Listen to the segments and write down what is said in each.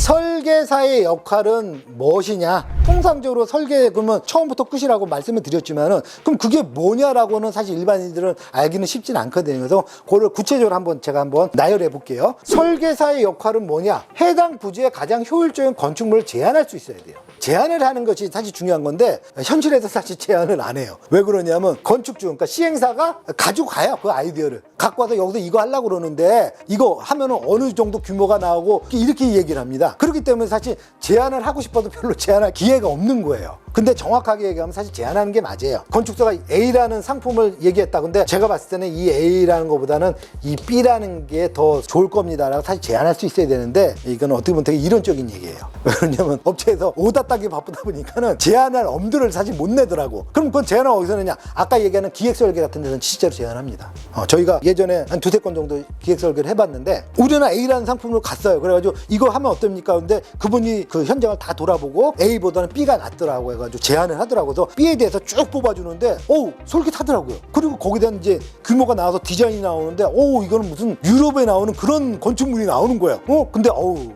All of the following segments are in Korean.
설계사의 역할은 무엇이냐? 통상적으로 설계 그러면 처음부터 끝이라고 말씀을 드렸지만은 그럼 그게 뭐냐라고는 사실 일반인들은 알기는 쉽진 않거든요. 그래서 그걸 구체적으로 제가 한번 나열해 볼게요. 설계사의 역할은 뭐냐? 해당 부지에 가장 효율적인 건축물을 제안할 수 있어야 돼요. 제안을 하는 것이 사실 중요한 건데 현실에서 사실 제안을 안 해요. 왜 그러냐면 건축주, 그러니까 시행사가 가지고 가요. 그 아이디어를 갖고 와서 여기서 이거 하려고 그러는데 이거 하면은 어느 정도 규모가 나오고 이렇게 얘기를 합니다. 그렇기 때문에 사실 제안을 하고 싶어도 별로 제안할 기회가 없는 거예요. 근데 정확하게 얘기하면 사실 제안하는 게 맞아요. 건축사가 A라는 상품을 얘기했다. 근데 제가 봤을 때는 이 A라는 것보다는 이 B라는 게 더 좋을 겁니다 라고 사실 제안할 수 있어야 되는데 이건 어떻게 보면 되게 이론적인 얘기예요. 왜냐면 업체에서 오다 따기 바쁘다 보니까는 제안할 엄두를 사실 못 내더라고. 그럼 그건 제안을 어디서 내냐? 아까 얘기하는 기획설계 같은 데서는 실제로 제안합니다. 저희가 예전에 한 두세 건 정도 기획설계를 해봤는데 우리는 A라는 상품으로 갔어요. 그래가지고 이거 하면 어떻습니까? 근데 그분이 그 현장을 다 돌아보고 A보다는 B가 낫더라고요. 해가지고 제안을 하더라고요. 그래서 B에 대해서 쭉 뽑아주는데 솔깃하더라고요. 그리고 거기에 대한 이제 규모가 나와서 디자인이 나오는데 이거는 무슨 유럽에 나오는 그런 건축물이 나오는 거예요. 근데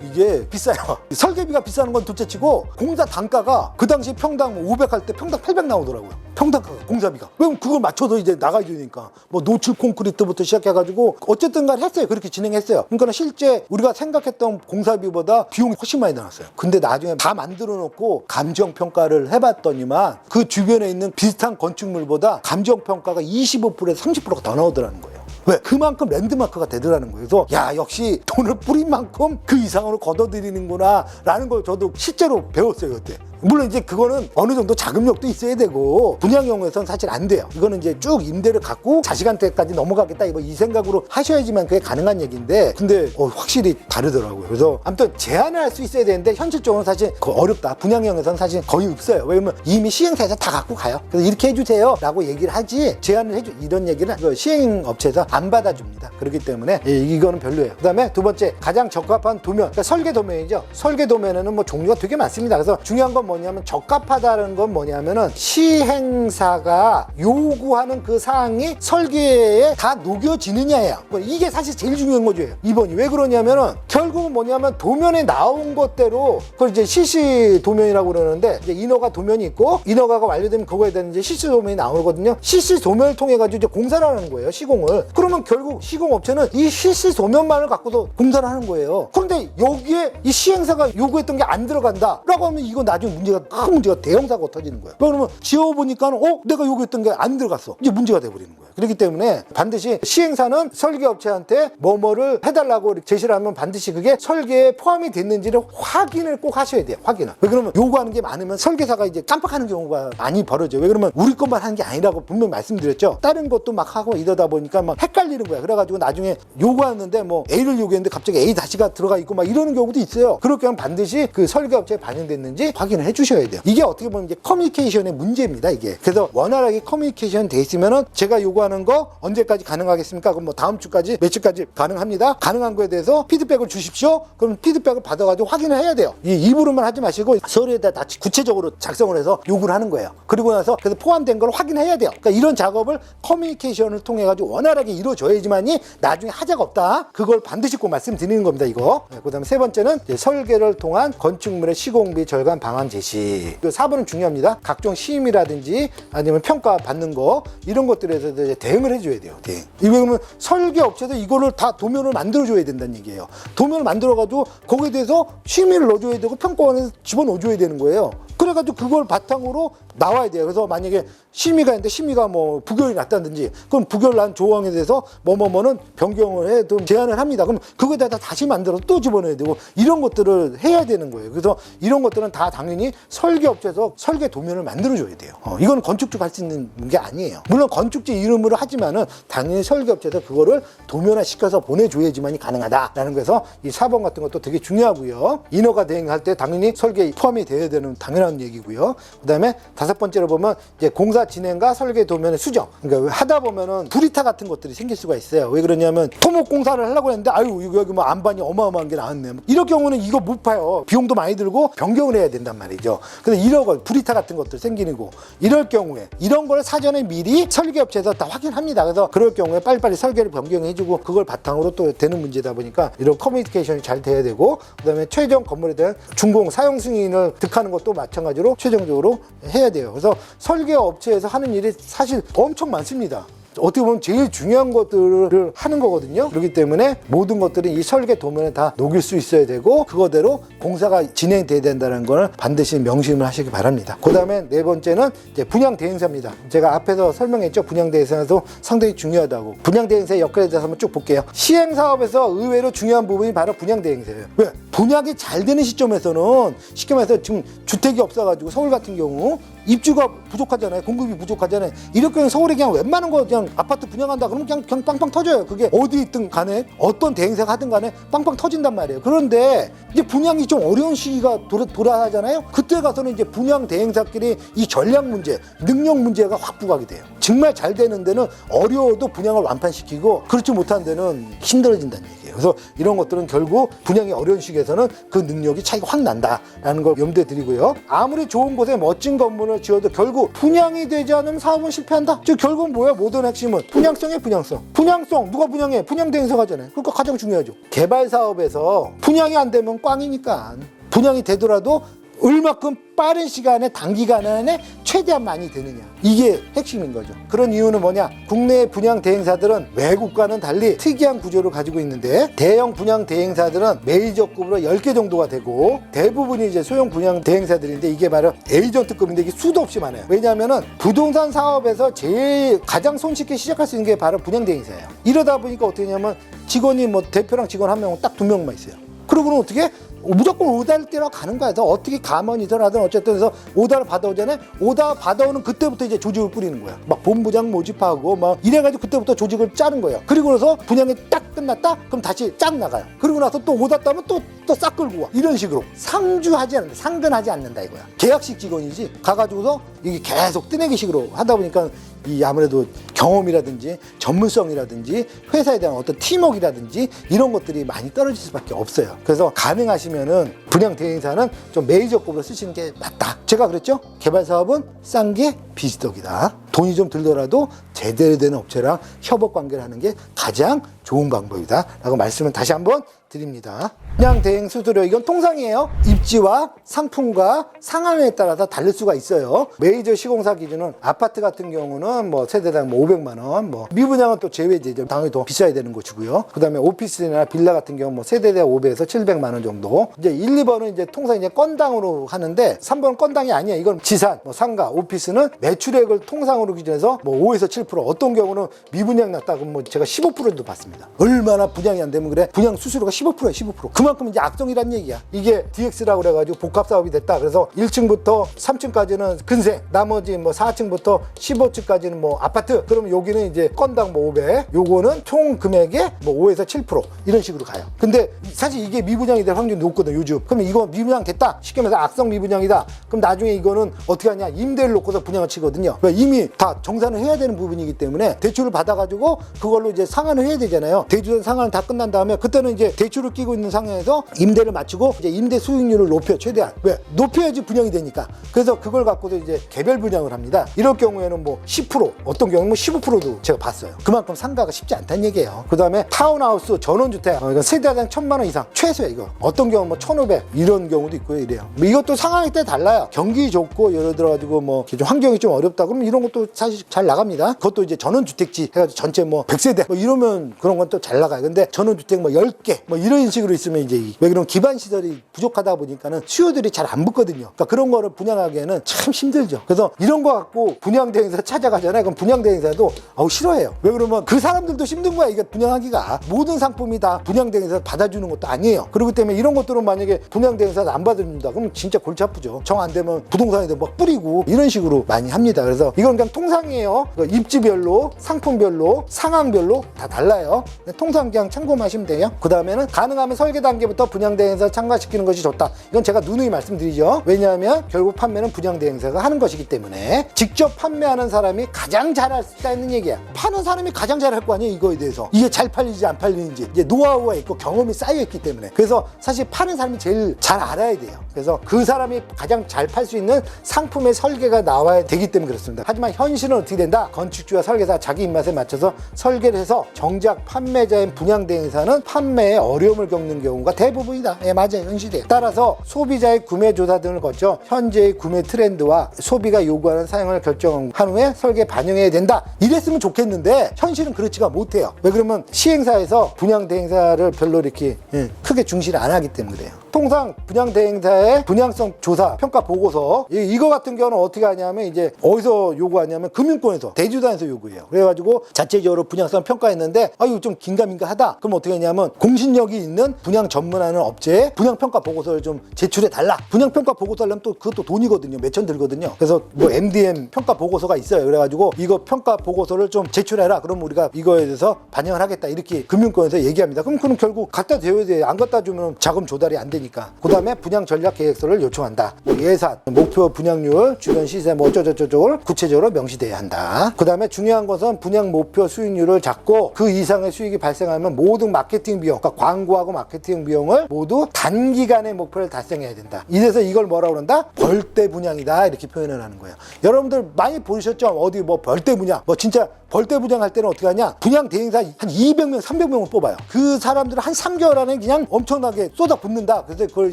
이게 비싸요. 설계비가 비싸는 건 둘째치고 공사 단가가 그 당시 평당 500 할 때 평당 800 나오더라고요. 평당가가 공사비가. 왜냐면 그걸 맞춰서 이제 나가야 되니까 뭐 노출 콘크리트부터 시작해가지고 어쨌든 간 했어요. 그렇게 진행했어요. 그러니까 실제 우리가 생각했던 공사비보다 비용이 훨씬 많이 나왔어요. 근데 나중에 다 만들어 놓고 감정평가를 해봤더니만 그 주변에 있는 비슷한 건축물보다 감정평가가 25%에서 30%가 더 나오더라는 거예요. 왜? 그만큼 랜드마크가 되더라는 거예요. 그래서 역시 돈을 뿌린 만큼 그 이상으로 걷어들이는구나 라는 걸 저도 실제로 배웠어요 그때. 물론 이제 그거는 어느 정도 자금력도 있어야 되고 분양형에서는 사실 안 돼요. 이거는 이제 쭉 임대를 갖고 자식한테까지 넘어가겠다 이 생각으로 하셔야지만 그게 가능한 얘기인데 근데 확실히 다르더라고요. 그래서 아무튼 제안을 할 수 있어야 되는데 현실적으로 사실 어렵다. 분양형에서는 사실 거의 없어요. 왜냐면 이미 시행사에서 다 갖고 가요. 그래서 이렇게 해주세요 라고 얘기를 하지 제안을 해줘 이런 얘기는 시행업체에서 안 받아줍니다. 그렇기 때문에 이거는 별로예요. 그 다음에 두 번째 가장 적합한 도면, 그러니까 설계 도면이죠. 설계 도면에는 뭐 종류가 되게 많습니다. 그래서 중요한 건 뭐냐면 적합하다는 건 뭐냐면은 시행사가 요구하는 그 사항이 설계에 다 녹여지느냐예요. 이게 사실 제일 중요한 거죠. 2번이 왜 그러냐면은 결국은 뭐냐면 도면에 나온 것대로 그걸 이제 CC 도면이라고 그러는데 이제 인허가 도면이 있고 인허가가 완료되면 그거에 대한 이제 CC 도면이 나오거든요. CC 도면을 통해 가지고 이제 공사를 하는 거예요. 시공을. 그러면 결국 시공업체는 이 CC 도면만을 갖고도 공사를 하는 거예요. 그런데 여기에 이 시행사가 요구했던 게 안 들어간다 라고 하면 이거 나중에 큰 문제가 대형 사고가 터지는 거예요. 그러면 지어보니까 내가 요구했던 게 안 들어갔어. 이제 문제가 돼버리는 거예요. 그렇기 때문에 반드시 시행사는 설계업체한테 뭐뭐를 해달라고 제시를 하면 반드시 그게 설계에 포함이 됐는지를 확인을 꼭 하셔야 돼요. 확인을. 왜 그러면 요구하는 게 많으면 설계사가 이제 깜빡하는 경우가 많이 벌어져요. 왜 그러면 우리 것만 하는 게 아니라고 분명히 말씀드렸죠. 다른 것도 막 하고 이러다 보니까 막 헷갈리는 거야. 그래가지고 나중에 요구하는데 뭐 A를 요구했는데 갑자기 A 다시가 들어가 있고 막 이러는 경우도 있어요. 그렇게 하면 반드시 그 설계업체에 반영됐는지 확인을 해주셔야 돼요. 이게 어떻게 보면 이제 커뮤니케이션의 문제입니다. 이게. 그래서 원활하게 커뮤니케이션 돼 있으면은 제가 요구하는 거 언제까지 가능하겠습니까? 그럼 뭐 다음 주까지 며칠까지 가능합니다. 가능한 거에 대해서 피드백을 주십시오. 그럼 피드백을 받아가지고 확인을 해야 돼요. 이 입으로만 하지 마시고 서류에다 다 구체적으로 작성을 해서 요구를 하는 거예요. 그리고 나서 그래서 포함된 걸 확인해야 돼요. 그러니까 이런 작업을 커뮤니케이션을 통해 가지고 원활하게 이루어져야지만이 나중에 하자가 없다. 그걸 반드시 꼭 말씀드리는 겁니다. 이거. 그다음에 세 번째는 설계를 통한 건축물의 시공비 절감 방안 제시. 4번은 중요합니다. 각종 시임이라든지 아니면 평가 받는 거 이런 것들에 대해서 이제 대응을 해줘야 돼요. 대응. 이거는 설계 업체도 이거를 다 도면을 만들어줘야 된다는 얘기예요. 도면을 만들어가지고 거기에 대해서 심의를 넣어줘야 되고 평가원에 집어넣어줘야 되는 거예요. 그래가지고 그걸 바탕으로 나와야 돼요. 그래서 만약에 심의가 있는데 심의가 뭐 부결이 났다든지 그럼 부결 난 조항에 대해서 뭐뭐뭐는 변경을 해도 제안을 합니다. 그럼 그거에다 다시 만들어서 또 집어넣어야 되고 이런 것들을 해야 되는 거예요. 그래서 이런 것들은 다 당연히 설계업체에서 설계 도면을 만들어줘야 돼요. 이건 건축주가 할 수 있는 게 아니에요. 물론 건축주 이름으로 하지만은 당연히 설계업체에서 그거를 도면화 시켜서 보내줘야지만이 가능하다라는 거에서 이 4번 같은 것도 되게 중요하고요. 인허가 대행할 때 당연히 설계에 포함이 되어야 되는 당연한 얘기고요. 그 다음에 다섯 번째로 보면 이제 공사 진행과 설계 도면의 수정. 그러니까 하다 보면은 불이타 같은 것들이 생길 수가 있어요. 왜 그러냐면 토목 공사를 하려고 했는데 아유 이거 여기 뭐 안반이 어마어마한 게 나왔네. 이럴 경우는 이거 못 파요. 비용도 많이 들고 변경을 해야 된단 말이죠. 근데 이런 거 불이타 같은 것들 생기는 거 이럴 경우에 이런 걸 사전에 미리 설계업체에서 다 확인합니다. 그래서 그럴 경우에 빨리빨리 설계를 변경해주고 그걸 바탕으로 또 되는 문제다 보니까 이런 커뮤니케이션이 잘 돼야 되고 그다음에 최종 건물에 대한 준공 사용 승인을 득하는 것도 마찬가지로 최종적으로 해야 돼요. 그래서 설계업체에서 하는 일이 사실 엄청 많습니다. 어떻게 보면 제일 중요한 것들을 하는 거거든요. 그렇기 때문에 모든 것들이 이 설계 도면에 다 녹일 수 있어야 되고 그거대로 공사가 진행돼야 된다는 걸 반드시 명심을 하시기 바랍니다. 그 다음에 네 번째는 이제 분양 대행사입니다. 제가 앞에서 설명했죠. 분양 대행사도 상당히 중요하다고. 분양 대행사의 역할에 대해서 한번 쭉 볼게요. 시행 사업에서 의외로 중요한 부분이 바로 분양 대행사예요. 왜? 분양이 잘 되는 시점에서는 쉽게 말해서 지금 주택이 없어가지고 서울 같은 경우 입주가 부족하잖아요. 공급이 부족하잖아요. 이렇게 서울에 그냥 웬만한 거 그냥 아파트 분양한다 그러면 그냥 빵빵 터져요. 그게 어디 있든 간에 어떤 대행사가 하든 간에 빵빵 터진단 말이에요. 그런데 이제 분양이 좀 어려운 시기가 돌아하잖아요. 그때 가서는 이제 분양 대행사끼리 이 전략 문제, 능력 문제가 확 부각이 돼요. 정말 잘 되는 데는 어려워도 분양을 완판시키고 그렇지 못한 데는 힘들어진다는 얘기예요. 그래서 이런 것들은 결국 분양이 어려운 시기에서는 그 능력이 차이가 확 난다라는 걸 염두에 드리고요. 아무리 좋은 곳에 멋진 건물을 지어도 결국 분양이 되지 않으면 사업은 실패한다. 즉 결국은 뭐야? 모든 핵심은 분양성의 분양성. 분양성 누가 분양해? 분양 대행사가 하잖아요. 그러니까 가장 중요하죠. 개발 사업에서 분양이 안 되면 꽝이니까 분양이 되더라도 얼마큼 빠른 시간에 단기간 안에 최대한 많이 되느냐 이게 핵심인 거죠. 그런 이유는 뭐냐? 국내 분양 대행사들은 외국과는 달리 특이한 구조를 가지고 있는데 대형 분양 대행사들은 메이저급으로 10개 정도가 되고 대부분이 이제 소형 분양 대행사들인데 이게 바로 에이전트급인데 이게 수도 없이 많아요. 왜냐하면은 부동산 사업에서 제일 가장 손쉽게 시작할 수 있는 게 바로 분양 대행사예요. 이러다 보니까 어떻게 하냐면 직원이 뭐 대표랑 직원 한 명 딱 2명만 있어요. 그러고는 어떻게? 무조건 오다를 때려 가는 거야. 어떻게 가만히든 하든 어쨌든 해서 오다를 받아오잖아요. 오다 받아오는 그때부터 이제 조직을 꾸리는 거야. 막 본부장 모집하고 막 이래가지고 그때부터 조직을 짜는 거예요. 그리고 나서 분양이 딱 끝났다? 그럼 다시 쫙 나가요. 그리고 나서 또 오다 따면 또 싹 끌고 와. 이런 식으로 상주하지 않는다. 상근하지 않는다 이거야. 계약식 직원이지. 가가지고서 이게 계속 뜨내기식으로 하다 보니까 이 아무래도 경험이라든지 전문성이라든지 회사에 대한 어떤 팀워크라든지 이런 것들이 많이 떨어질 수밖에 없어요. 그래서 가능하시면은 분양 대행사는 좀 메이저급으로 쓰시는 게 맞다. 제가 그랬죠? 개발 사업은 싼 게 비지덕이다. 돈이 좀 들더라도 제대로 된 업체랑 협업 관계를 하는 게 가장 좋은 방법이다 라고 말씀을 다시 한번 드립니다. 분양 대행 수수료 이건 통상이에요. 입지와 상품과 상한에 따라서 다를 수가 있어요. 메이저 시공사 기준은 아파트 같은 경우는 뭐 세대당 뭐 500만 원, 뭐 미분양은 또 제외지 당연히 더 비싸야 되는 것이고요. 그다음에 오피스나 빌라 같은 경우 뭐 세대당 500에서 700만 원 정도. 이제 1, 2번은 이제 통상 이제 건당으로 하는데 3번은 건당이 아니에요. 이건 지산, 뭐 상가, 오피스는 매출액을 통상으로 기준해서 뭐 5에서 7% 어떤 경우는 미분양 났다 그러면 뭐 제가 15%도 받습니다. 얼마나 분양이 안 되면 그래? 분양 수수료가 15%야, 15%. 그만큼 이제 악성이란 얘기야. 이게 DX라고 그래가지고 복합 사업이 됐다. 그래서 1층부터 3층까지는 근생, 나머지 뭐 4층부터 15층까지는 뭐 아파트. 그러면 여기는 이제 건당 뭐 500, 요거는 총 금액의 뭐 5에서 7% 이런 식으로 가요. 근데 사실 이게 미분양이 될 확률이 높거든 요즘. 그러면 이거 미분양 됐다. 쉽게 말해서 악성 미분양이다. 그럼 나중에 이거는 어떻게 하냐? 임대를 놓고서 분양을 치거든요. 그러니까 이미 다 정산을 해야 되는 부분이기 때문에 대출을 받아가지고 그걸로 이제 상환을 해야 되잖아요. 대주전 상환을 다 끝난 다음에 그때는 이제 대출을 끼고 있는 상황에서 임대를 맞추고 이제 임대 수익률을 높여 최대한. 왜? 높여야지 분양이 되니까. 그래서 그걸 갖고도 이제 개별 분양을 합니다. 이럴 경우에는 뭐 10%, 어떤 경우는 뭐 15%도 제가 봤어요. 그만큼 상가가 쉽지 않다는 얘기예요. 그 다음에 타운하우스, 전원주택, 이건 세대당 1000만 원 이상 최소야 이거. 어떤 경우 뭐 1500 이런 경우도 있고요. 이래요. 뭐 이것도 상황에 따라 달라요. 경기 좋고 예를 들어가지고 뭐 좀 환경이 좀 어렵다 그러면 이런 것도 사실 잘 나갑니다. 그것도 이제 전원주택지 해가지고 전체 뭐 100세대 뭐 이러면 그런 건 또 잘 나가요. 근데 전원주택 뭐 10개 뭐 이런 식으로 있으면 이제 왜 그런 기반 시설이 부족하다 보니까는 수요들이 잘 안 붙거든요. 그러니까 그런 거를 분양하기에는 참 힘들죠. 그래서 이런 거 갖고 분양 대행사 찾아가잖아요. 그럼 분양 대행사도 싫어해요. 왜 그러면 그 사람들도 힘든 거야. 이게 분양하기가 모든 상품이 다 분양 대행사 받아주는 것도 아니에요. 그렇기 때문에 이런 것들은 만약에 분양 대행사가 안 받아준다 그럼 진짜 골치 아프죠. 정 안 되면 부동산에도 막 뿌리고 이런 식으로 많이 합니다. 그래서 이건 그냥 통상이에요. 입지별로, 상품별로, 상황별로 다 달라요. 통상 그냥 참고하시면 돼요. 그 다음에는 가능하면 설계 단계 1단계부터 분양대행사 참가시키는 것이 좋다. 이건 제가 누누이 말씀드리죠. 왜냐하면 결국 판매는 분양대행사가 하는 것이기 때문에 직접 판매하는 사람이 가장 잘할 수 있다는 얘기야. 파는 사람이 가장 잘할 거 아니에요, 이거에 대해서. 이게 잘 팔리지 안 팔리는지 이제 노하우가 있고 경험이 쌓여 있기 때문에. 그래서 사실 파는 사람이 제일 잘 알아야 돼요. 그래서 그 사람이 가장 잘 팔 수 있는 상품의 설계가 나와야 되기 때문에 그렇습니다. 하지만 현실은 어떻게 된다? 건축주와 설계사 자기 입맛에 맞춰서 설계를 해서 정작 판매자인 분양대행사는 판매에 어려움을 겪는 경우가 대부분이다. 예, 맞아요. 현실이에요. 따라서 소비자의 구매 조사 등을 거쳐 현재의 구매 트렌드와 소비가 요구하는 사양을 결정한 후에 설계에 반영해야 된다. 이랬으면 좋겠는데 현실은 그렇지가 못해요. 왜 그러면 시행사에서 분양대행사를 별로 이렇게 크게 중시를 안 하기 때문에 그래요. 통상 분양대행사의 분양성 조사 평가 보고서 이거 같은 경우는 어떻게 하냐면 이제 어디서 요구하냐면 금융권에서 대주단에서 요구해요. 그래가지고 자체적으로 분양성 평가했는데 이거 좀 긴가민가하다. 그럼 어떻게 하냐면 공신력이 있는 분양 전문하는 업체에 분양평가 보고서를 좀 제출해 달라. 분양평가 보고서 하려면 또 그것도 돈이거든요. 몇천 들거든요. 그래서 뭐 MDM 평가 보고서가 있어요. 그래가지고 이거 평가 보고서를 좀 제출해라. 그럼 우리가 이거에 대해서 반영을 하겠다. 이렇게 금융권에서 얘기합니다. 그럼 결국 갖다 줘야 돼. 안 갖다 주면 자금 조달이 안 되니까. 그 다음에 분양 전략 계획서를 요청한다. 뭐 예산, 목표 분양률, 주변 시세 뭐 어쩌고저쩌고를 구체적으로 명시돼야 한다. 그 다음에 중요한 것은 분양 목표 수익률을 잡고 그 이상의 수익이 발생하면 모든 마케팅 비용, 그러니까 광고하고 마케팅 비용을 모두 단기간의 목표를 달성해야 된다. 이래서 이걸 뭐라고 그런다? 벌떼 분양이다. 이렇게 표현을 하는 거예요. 여러분들 많이 보셨죠? 어디 뭐 벌떼 분양, 뭐 진짜 벌떼 분양할 때는 어떻게 하냐? 분양 대행사 한 200명, 300명을 뽑아요. 그 사람들은 한 3개월 안에 그냥 엄청나게 쏟아붓는다. 그래서 그걸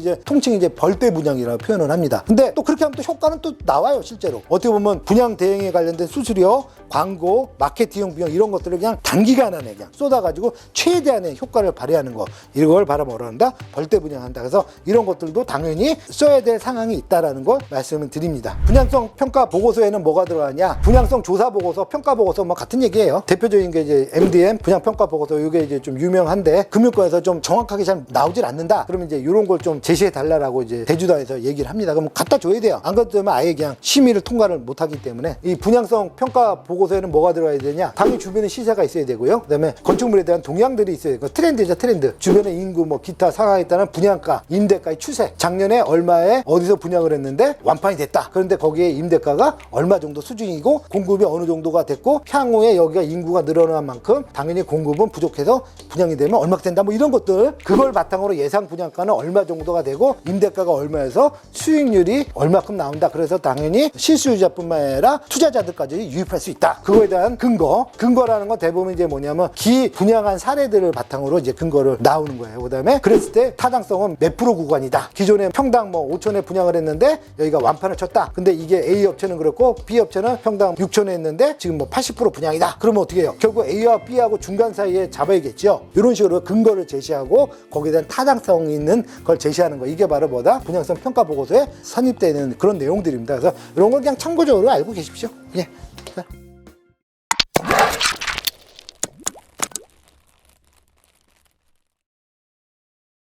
이제 통칭 이제 벌떼 분양이라고 표현을 합니다. 근데 또 그렇게 하면 또 효과는 또 나와요, 실제로. 어떻게 보면 분양 대행에 관련된 수수료, 광고, 마케팅 비용 이런 것들을 그냥 단기간 안에 그냥 쏟아가지고 최대한의 효과를 발휘하는 거. 이걸 바로 뭐라 한다? 벌떼 분양한다. 그래서 이런 것들도 당연히 써야 될 상황이 있다라는 걸 말씀을 드립니다. 분양성 평가 보고서에는 뭐가 들어가냐? 분양성 조사 보고서, 평가 보고서 뭐 같은 얘기예요. 대표적인 게 이제 MDM 분양 평가 보고서. 이게 이제 좀 유명한데 금융권에서 좀 정확하게 잘 나오질 않는다. 그러면 이제 이런 걸 좀 제시해 달라고 이제 대주단에서 얘기를 합니다. 그럼 갖다 줘야 돼요. 안 갖다 주면 아예 그냥 심의를 통과를 못 하기 때문에 이 분양성 평가 보고서에는 뭐가 들어가야 되냐? 당연히 주변에 시세가 있어야 되고요. 그다음에 건축물에 대한 동향들이 있어야 되고 트렌드죠, 트렌드. 주변의 인구 뭐 기타 상하에 따른 분양가, 임대가의 추세. 작년에 얼마에 어디서 분양을 했는데 완판이 됐다. 그런데 거기에 임대가가 얼마 정도 수준이고 공급이 어느 정도가 됐고 향후에 여기가 인구가 늘어난 만큼 당연히 공급은 부족해서 분양이 되면 얼마가 된다. 뭐 이런 것들. 그걸 바탕으로 예상 분양가는 얼마 정도가 되고 임대가가 얼마에서 수익률이 얼마큼 나온다. 그래서 당연히 실수요자뿐만 아니라 투자자들까지 유입할 수 있다. 그거에 대한 근거라는 건 대부분 이제 뭐냐면 분양한 사례들을 바탕으로 이제 근거를 나오는 거예요. 그다음에 그랬을 때 타당성은 몇 프로 구간이다. 기존에 평당 뭐 5천에 분양을 했는데 여기가 완판을 쳤다. 근데 이게 A 업체는 그렇고 B 업체는 평당 6천에 했는데 지금 뭐 80% 분양이다. 그러면 어떻게 해요? 결국 A와 B하고 중간 사이에 잡아야겠죠. 이런 식으로 근거를 제시하고 거기에 대한 타당성 있는 걸 제시하는 거. 이게 바로 뭐다? 분양성 평가 보고서에 선입되는 그런 내용들입니다. 그래서 이런 걸 그냥 참고적으로 알고 계십시오. 예.